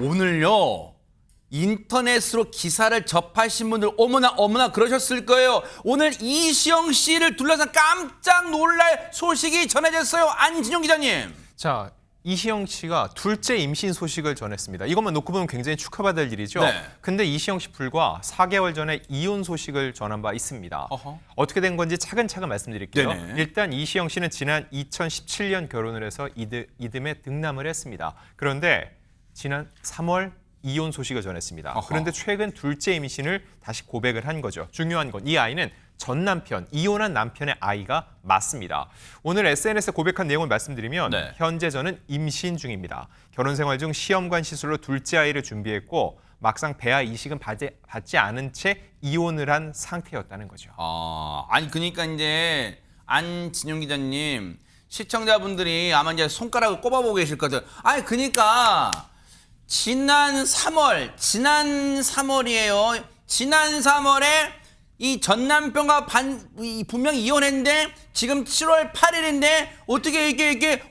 오늘요 인터넷으로 기사를 접하신 분들 어머나 그러셨을 거예요. 오늘 이시영 씨를 둘러싼 깜짝 놀랄 소식이 전해졌어요. 안진용 기자님. 자, 이시영 씨가 둘째 임신 소식을 전했습니다. 이것만 놓고 보면 굉장히 축하받을 일이죠. 네. 근데 이시영 씨 불과 4개월 전에 이혼 소식을 전한 바 있습니다. 어허. 어떻게 된 건지 차근차근 말씀드릴게요. 네네. 일단 이시영 씨는 지난 2017년 결혼을 해서 이듬해 등남을 했습니다. 그런데 지난 3월 이혼 소식을 전했습니다. 어허. 그런데 최근 둘째 임신을 다시 고백을 한 거죠. 중요한 건 이 아이는 전 남편, 이혼한 남편의 아이가 맞습니다. 오늘 SNS에 고백한 내용을 말씀드리면 네. 현재 저는 임신 중입니다. 결혼 생활 중 시험관 시술로 둘째 아이를 준비했고 막상 배아 이식은 받지 않은 채 이혼을 한 상태였다는 거죠. 아니 그러니까 이제 안진용 기자님 시청자분들이 아마 이제 손가락을 꼽아보고 계실 거죠. 아니 그러니까 지난 3월이에요. 지난 3월에 이 전 남편과 분명히 이혼했는데 지금 7월 8일인데 어떻게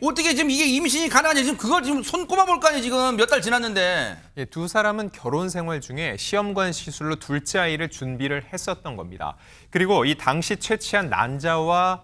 어떻게 지금 이게 임신이 가능하냐 지금 그걸 지금 손 꼽아볼 거 아니에요 지금 몇 달 지났는데. 예, 두 사람은 결혼 생활 중에 시험관 시술로 둘째 아이를 준비를 했었던 겁니다. 그리고 이 당시 채취한 난자와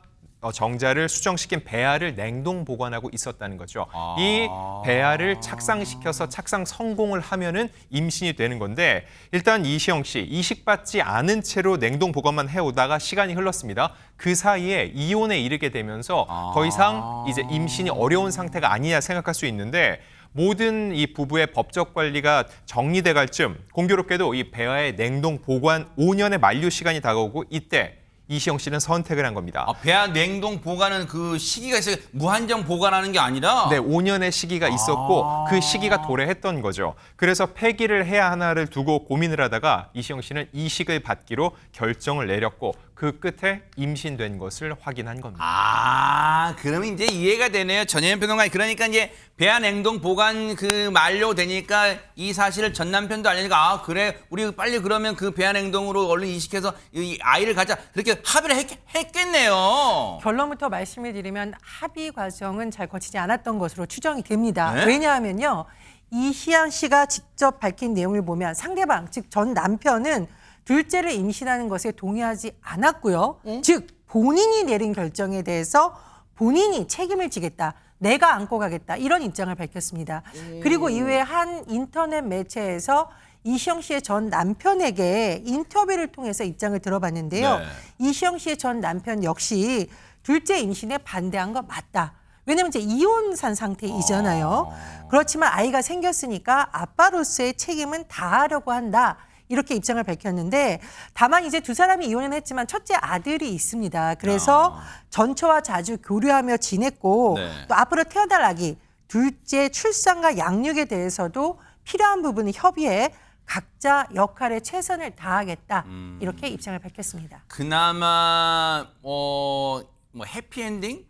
정자를 수정시킨 배아를 냉동 보관하고 있었다는 거죠. 이 배아를 착상시켜서 착상 성공을 하면은 임신이 되는 건데 일단 이시영 씨 이식받지 않은 채로 냉동 보관만 해오다가 시간이 흘렀습니다. 그 사이에 이혼에 이르게 되면서 더 이상 이제 임신이 어려운 상태가 아니냐 생각할 수 있는데 모든 이 부부의 법적 관리가 정리돼 갈 쯤 공교롭게도 이 배아의 냉동 보관 5년의 만료 시간이 다가오고 이때 이시영 씨는 선택을 한 겁니다. 배아 냉동 보관은 그 시기가 있어요. 무한정 보관하는 게 아니라. 네, 5년의 시기가 있었고 그 시기가 도래했던 거죠. 그래서 폐기를 해야 하나를 두고 고민을 하다가 이시영 씨는 이식을 받기로 결정을 내렸고 그 끝에 임신된 것을 확인한 겁니다. 그러면 이제 이해가 되네요. 전혜연 평론가님. 그러니까 이제 배아 냉동 보관 그 만료되니까 이 사실을 전 남편도 알려니까 그래 우리 빨리 그러면 그 배아 냉동으로 얼른 이식해서 이 아이를 가자. 그렇게 합의를 했겠네요. 결론부터 말씀을 드리면 합의 과정은 잘 거치지 않았던 것으로 추정이 됩니다. 네? 왜냐하면요. 이시영 씨가 직접 밝힌 내용을 보면 상대방, 즉 전 남편은 둘째를 임신하는 것에 동의하지 않았고요. 즉 본인이 내린 결정에 대해서 본인이 책임을 지겠다. 내가 안고 가겠다. 이런 입장을 밝혔습니다. 그리고 이후에 한 인터넷 매체에서 이시영 씨의 전 남편에게 인터뷰를 통해서 입장을 들어봤는데요. 네. 이시영 씨의 전 남편 역시 둘째 임신에 반대한 거 맞다. 왜냐면 이제 이혼산 상태이잖아요. 그렇지만 아이가 생겼으니까 아빠로서의 책임은 다하려고 한다. 이렇게 입장을 밝혔는데 다만 이제 두 사람이 이혼은 했지만 첫째 아들이 있습니다. 그래서 전처와 자주 교류하며 지냈고 네. 또 앞으로 태어날 아기 둘째 출산과 양육에 대해서도 필요한 부분을 협의해 각자 역할에 최선을 다하겠다. 이렇게 입장을 밝혔습니다. 그나마 뭐 해피엔딩?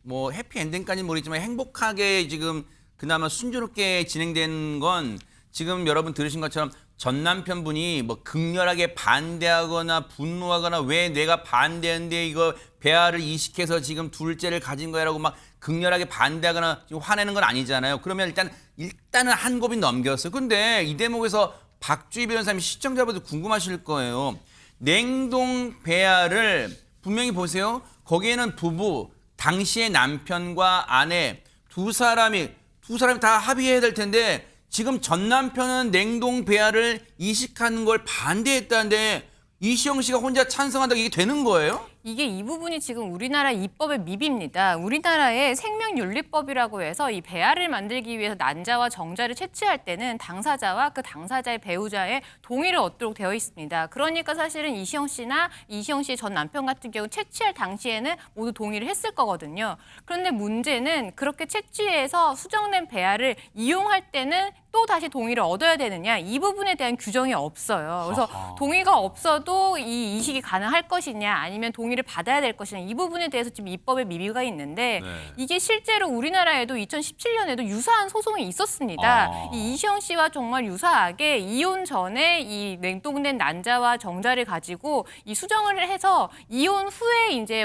뭐 해피엔딩까지는 모르겠지만 행복하게 지금 그나마 순조롭게 진행된 건 지금 여러분 들으신 것처럼 전 남편분이 뭐 극렬하게 반대하거나 분노하거나 왜 내가 반대했는데 이거 배아를 이식해서 지금 둘째를 가진 거야라고 막 극렬하게 반대하거나 지금 화내는 건 아니잖아요. 그러면 일단은 한 곱이 넘겼어요. 근데 이 대목에서 박주희 변호사님 시청자분들 궁금하실 거예요. 냉동 배아를 분명히 보세요. 거기에는 부부, 당시의 남편과 아내 두 사람이 다 합의해야 될 텐데 지금 전 남편은 냉동 배아를 이식하는 걸 반대했다는데 이시영 씨가 혼자 찬성한다고 이게 되는 거예요? 이게 이 부분이 지금 우리나라 입법의 미비입니다. 우리나라의 생명윤리법이라고 해서 이 배아를 만들기 위해서 난자와 정자를 채취할 때는 당사자와 그 당사자의 배우자의 동의를 얻도록 되어 있습니다. 그러니까 사실은 이시영 씨나 이시영 씨의 전 남편 같은 경우 채취할 당시에는 모두 동의를 했을 거거든요. 그런데 문제는 그렇게 채취해서 수정된 배아를 이용할 때는 또 다시 동의를 얻어야 되느냐 이 부분에 대한 규정이 없어요. 그래서 동의가 없어도 이 이식이 가능할 것이냐 아니면 동의를 받아야 될 것이냐 이 부분에 대해서 지금 입법에 미비가 있는데 이게 실제로 우리나라에도 2017년에도 유사한 소송이 있었습니다. 이 이시영 씨와 정말 유사하게 이혼 전에 이 냉동된 난자와 정자를 가지고 이 수정을 해서 이혼 후에 이제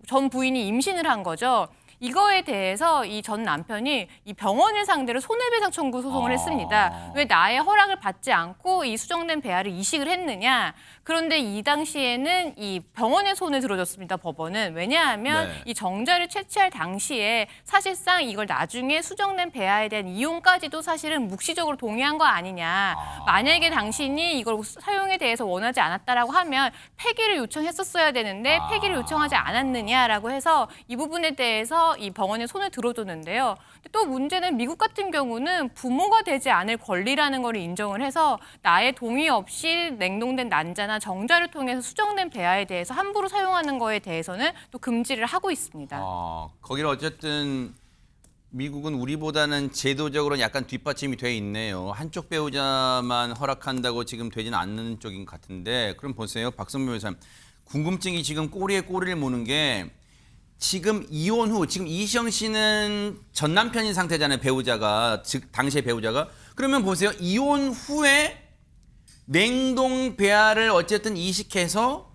전 부인이 임신을 한 거죠. 이거에 대해서 이 전 남편이 이 병원을 상대로 손해배상 청구 소송을 했습니다. 왜 나의 허락을 받지 않고 이 수정된 배아를 이식을 했느냐. 그런데 이 당시에는 이 병원의 손을 들어줬습니다. 법원은. 왜냐하면 네. 이 정자를 채취할 당시에 사실상 이걸 나중에 수정된 배아에 대한 이용까지도 사실은 묵시적으로 동의한 거 아니냐. 만약에 당신이 이걸 사용에 대해서 원하지 않았다라고 하면 폐기를 요청했었어야 되는데 폐기를 요청하지 않았느냐라고 해서 이 부분에 대해서 이 병원의 손을 들어줬는데요. 또 문제는 미국 같은 경우는 부모가 되지 않을 권리라는 걸 인정을 해서 나의 동의 없이 냉동된 난자나 정자를 통해서 수정된 배아에 대해서 함부로 사용하는 거에 대해서는 또 금지를 하고 있습니다. 거기를 어쨌든 미국은 우리보다는 제도적으로 약간 뒷받침이 돼 있네요. 한쪽 배우자만 허락한다고 지금 되지는 않는 쪽인 것 같은데 그럼 보세요. 박성민 변호사님. 궁금증이 지금 꼬리에 꼬리를 무는 게 지금 이혼 후 지금 이시영 씨는 전 남편인 상태잖아요. 배우자가 즉 당시의 배우자가. 그러면 보세요. 이혼 후에 냉동 배아를 어쨌든 이식해서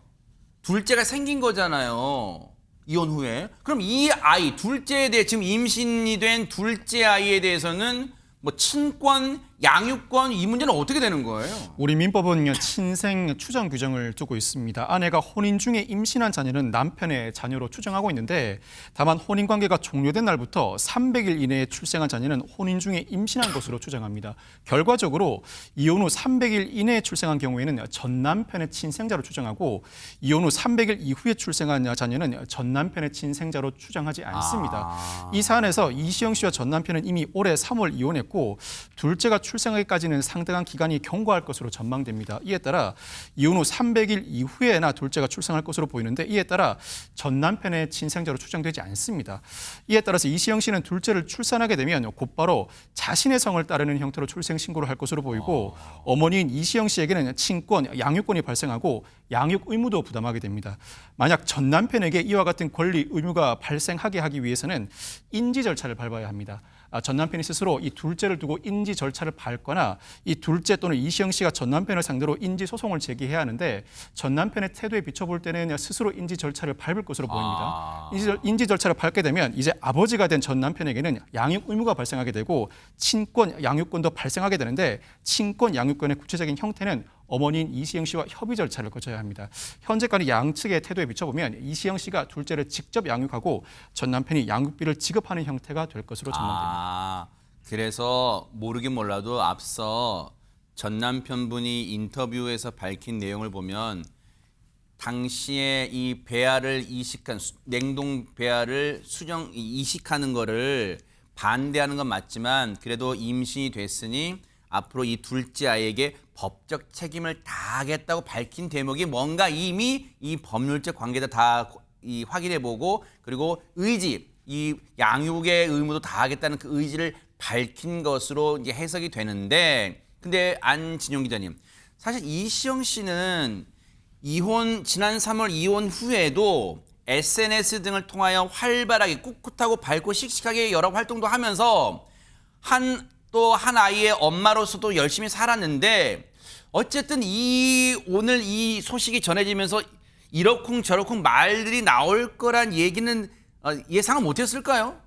둘째가 생긴 거잖아요. 이혼 후에. 그럼 이 아이, 둘째에 대해 지금 임신이 된 둘째 아이에 대해서는 뭐 친권, 양육권 이 문제는 어떻게 되는 거예요? 우리 민법은 친생 추정 규정을 두고 있습니다. 아내가 혼인 중에 임신한 자녀는 남편의 자녀로 추정하고 있는데 다만 혼인 관계가 종료된 날부터 300일 이내에 출생한 자녀는 혼인 중에 임신한 것으로 추정합니다. 결과적으로 이혼 후 300일 이내에 출생한 경우에는 전 남편의 친생자로 추정하고 이혼 후 300일 이후에 출생한 자녀는 전 남편의 친생자로 추정하지 않습니다. 이 사안에서 이시영 씨와 전 남편은 이미 올해 3월 이혼했고 둘째가 출생하기까지는 상당한 기간이 경과할 것으로 전망됩니다. 이에 따라 이혼 후 300일 이후에나 둘째가 출생할 것으로 보이는데 이에 따라 전 남편의 친생자로 추정되지 않습니다. 이에 따라서 이시영 씨는 둘째를 출산하게 되면 곧바로 자신의 성을 따르는 형태로 출생 신고를 할 것으로 보이고 어머니인 이시영 씨에게는 친권, 양육권이 발생하고 양육 의무도 부담하게 됩니다. 만약 전 남편에게 이와 같은 권리, 의무가 발생하게 하기 위해서는 인지 절차를 밟아야 합니다. 전 남편이 스스로 이 둘째를 두고 인지 절차를 밟거나 이 둘째 또는 이시영 씨가 전 남편을 상대로 인지 소송을 제기해야 하는데 전 남편의 태도에 비춰볼 때는 스스로 인지 절차를 밟을 것으로 보입니다. 인지 절차를 밟게 되면 이제 아버지가 된 전 남편에게는 양육 의무가 발생하게 되고 친권, 양육권도 발생하게 되는데 친권, 양육권의 구체적인 형태는 어머니인 이시영 씨와 협의 절차를 거쳐야 합니다. 현재까지 양측의 태도에 비춰보면 이시영 씨가 둘째를 직접 양육하고 전 남편이 양육비를 지급하는 형태가 될 것으로 전망됩니다. 그래서 모르긴 몰라도 앞서 전 남편분이 인터뷰에서 밝힌 내용을 보면 당시에 이 배아를 이식한 냉동 배아를 이식하는 거를 반대하는 건 맞지만 그래도 임신이 됐으니 앞으로 이 둘째 아이에게 법적 책임을 다하겠다고 밝힌 대목이 뭔가 이미 이 법률적 관계도 다 확인해보고 그리고 의지, 이 양육의 의무도 다하겠다는 그 의지를 밝힌 것으로 이제 해석이 되는데 근데 안진용 기자님, 사실 이시영 씨는 지난 3월 이혼 후에도 SNS 등을 통하여 활발하게 꿋꿋하고 밝고 씩씩하게 여러 활동도 하면서 한 아이의 엄마로서도 열심히 살았는데 어쨌든 오늘 이 소식이 전해지면서 이러쿵저러쿵 말들이 나올 거란 얘기는 예상을 못했을까요?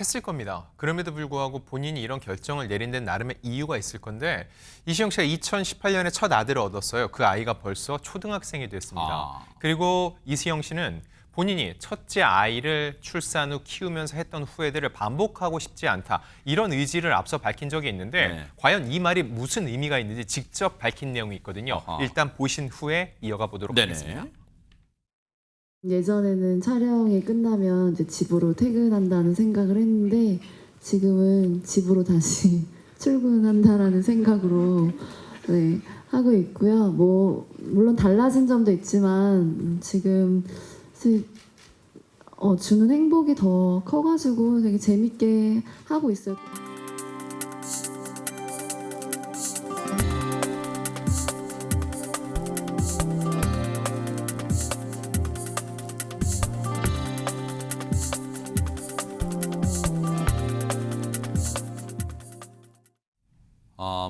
했을 겁니다. 그럼에도 불구하고 본인이 이런 결정을 내린 데는 나름의 이유가 있을 건데 이시영 씨가 2018년에 첫 아들을 얻었어요. 그 아이가 벌써 초등학생이 됐습니다. 그리고 이시영 씨는 본인이 첫째 아이를 출산 후 키우면서 했던 후회들을 반복하고 싶지 않다. 이런 의지를 앞서 밝힌 적이 있는데 과연 이 말이 무슨 의미가 있는지 직접 밝힌 내용이 있거든요. 일단 보신 후에 이어가 보도록 하겠습니다. 예전에는 촬영이 끝나면 이제 집으로 퇴근한다는 생각을 했는데 지금은 집으로 다시 출근한다라는 생각으로 하고 있고요. 뭐 물론 달라진 점도 있지만 지금 주는 행복이 더 커가지고 되게 재밌게 하고 있어요.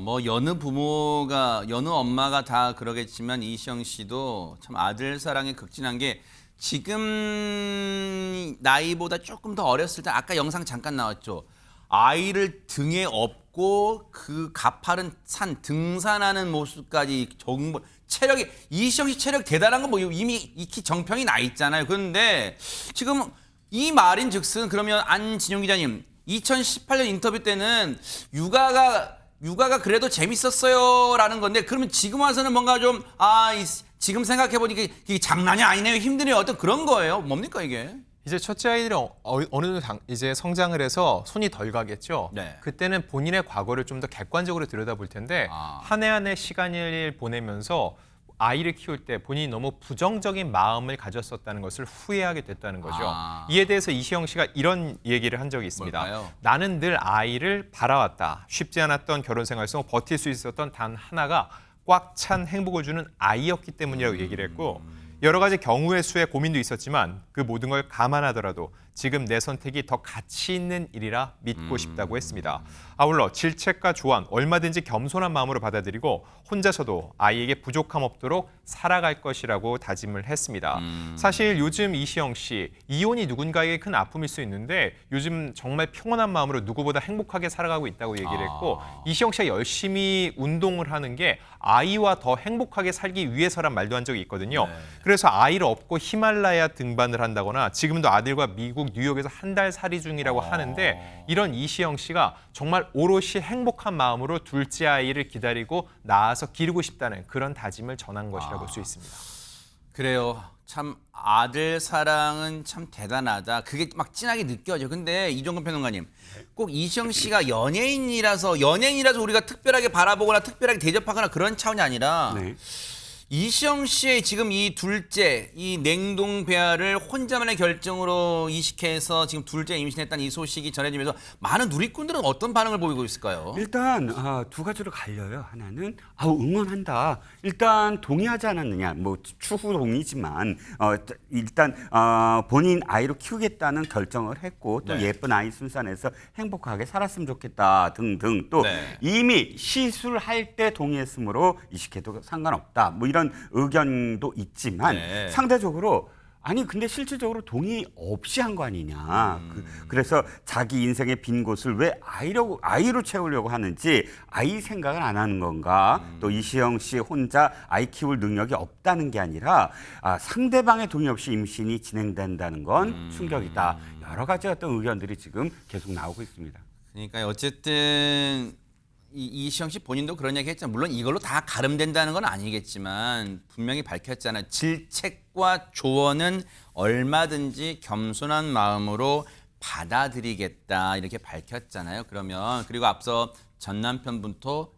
뭐 여느 엄마가 다 그러겠지만 이시영 씨도 참 아들 사랑에 극진한 게 지금 나이보다 조금 더 어렸을 때 아까 영상 잠깐 나왔죠. 아이를 등에 업고 그 가파른 산 등산하는 모습까지 정말 체력이 이시영 씨 체력 대단한 건 뭐 이미 익히 정평이 나 있잖아요. 그런데 지금 이 말인즉슨 그러면 안진용 기자님 2018년 인터뷰 때는 육아가 그래도 재밌었어요라는 건데 그러면 지금 와서는 뭔가 좀 지금 생각해 보니까 이게 장난이 아니네요. 힘드네요. 어떤 그런 거예요. 뭡니까 이게? 이제 첫째 아이들이 어느 정도 이제 성장을 해서 손이 덜 가겠죠. 네. 그때는 본인의 과거를 좀 더 객관적으로 들여다볼 텐데 한 해 한 해 시간을 보내면서 아이를 키울 때 본인이 너무 부정적인 마음을 가졌었다는 것을 후회하게 됐다는 거죠. 이에 대해서 이시영 씨가 이런 얘기를 한 적이 있습니다. 뭘까요? 나는 늘 아이를 바라왔다. 쉽지 않았던 결혼 생활 속 버틸 수 있었던 단 하나가 꽉 찬 행복을 주는 아이였기 때문이라고 얘기를 했고 여러 가지 경우의 수에 고민도 있었지만 그 모든 걸 감안하더라도 지금 내 선택이 더 가치 있는 일이라 믿고 싶다고 했습니다. 아울러 질책과 조언 얼마든지 겸손한 마음으로 받아들이고 혼자서도 아이에게 부족함 없도록 살아갈 것이라고 다짐을 했습니다. 사실 요즘 이시영 씨 이혼이 누군가에게 큰 아픔일 수 있는데 요즘 정말 평온한 마음으로 누구보다 행복하게 살아가고 있다고 얘기를 했고 이시영 씨가 열심히 운동을 하는 게 아이와 더 행복하게 살기 위해서란 말도 한 적이 있거든요. 그래서 아이를 업고 히말라야 등반을 한다거나 지금도 아들과 미국 뉴욕에서 한 달 살이 중이라고 하는데 이런 이시영 씨가 정말 오롯이 행복한 마음으로 둘째 아이를 기다리고 낳아서 기르고 싶다는 그런 다짐을 전한 것이라고 볼 수 있습니다. 그래요. 참 아들 사랑은 참 대단하다. 그게 막 진하게 느껴져. 근데 이종근 평론가님, 꼭 이시영 씨가 연예인이라서 우리가 특별하게 바라보거나 특별하게 대접하거나 그런 차원이 아니라 네. 이시영 씨의 지금 이 둘째, 이 냉동 배아를 혼자만의 결정으로 이식해서 지금 둘째 임신했다는 이 소식이 전해지면서 많은 누리꾼들은 어떤 반응을 보이고 있을까요? 일단 두 가지로 갈려요. 하나는 응원한다. 일단 동의하지 않았느냐. 뭐 추후 동의지만 일단 본인 아이로 키우겠다는 결정을 했고 또 네. 예쁜 아이 순산해서 행복하게 살았으면 좋겠다 등등 또 네. 이미 시술할 때 동의했으므로 이식해도 상관없다. 뭐 이런 의견도 있지만 네. 상대적으로 아니 근데 실질적으로 동의 없이 한 거 아니냐. 그래서 자기 인생의 빈 곳을 왜 아이로 채우려고 하는지 아이 생각을 안 하는 건가. 또 이시영 씨 혼자 아이 키울 능력이 없다는 게 아니라 상대방의 동의 없이 임신이 진행된다는 건 충격이다. 여러 가지 어떤 의견들이 지금 계속 나오고 있습니다. 그러니까 어쨌든 이시영 씨 본인도 그런 얘기 했잖아요. 물론 이걸로 다 가름된다는 건 아니겠지만 분명히 밝혔잖아요. 질책과 조언은 얼마든지 겸손한 마음으로 받아들이겠다 이렇게 밝혔잖아요. 그리고 앞서 전 남편분도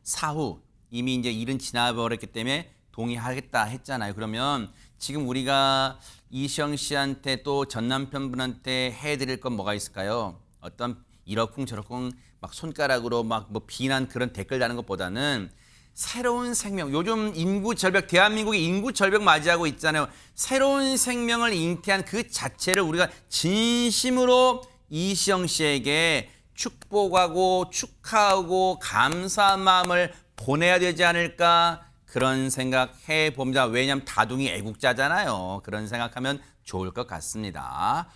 사후 이미 이제 일은 지나버렸기 때문에 동의하겠다 했잖아요. 그러면 지금 우리가 이시영 씨한테 또 전 남편분한테 해드릴 건 뭐가 있을까요? 어떤 이러쿵저러쿵 막 손가락으로 막 뭐 비난 그런 댓글 다는 것보다는 새로운 생명, 요즘 인구 절벽, 대한민국이 인구 절벽 맞이하고 있잖아요. 새로운 생명을 잉태한 그 자체를 우리가 진심으로 이시영 씨에게 축복하고 축하하고 감사한 마음을 보내야 되지 않을까 그런 생각해 봅니다. 왜냐하면 다둥이 애국자잖아요. 그런 생각하면 좋을 것 같습니다.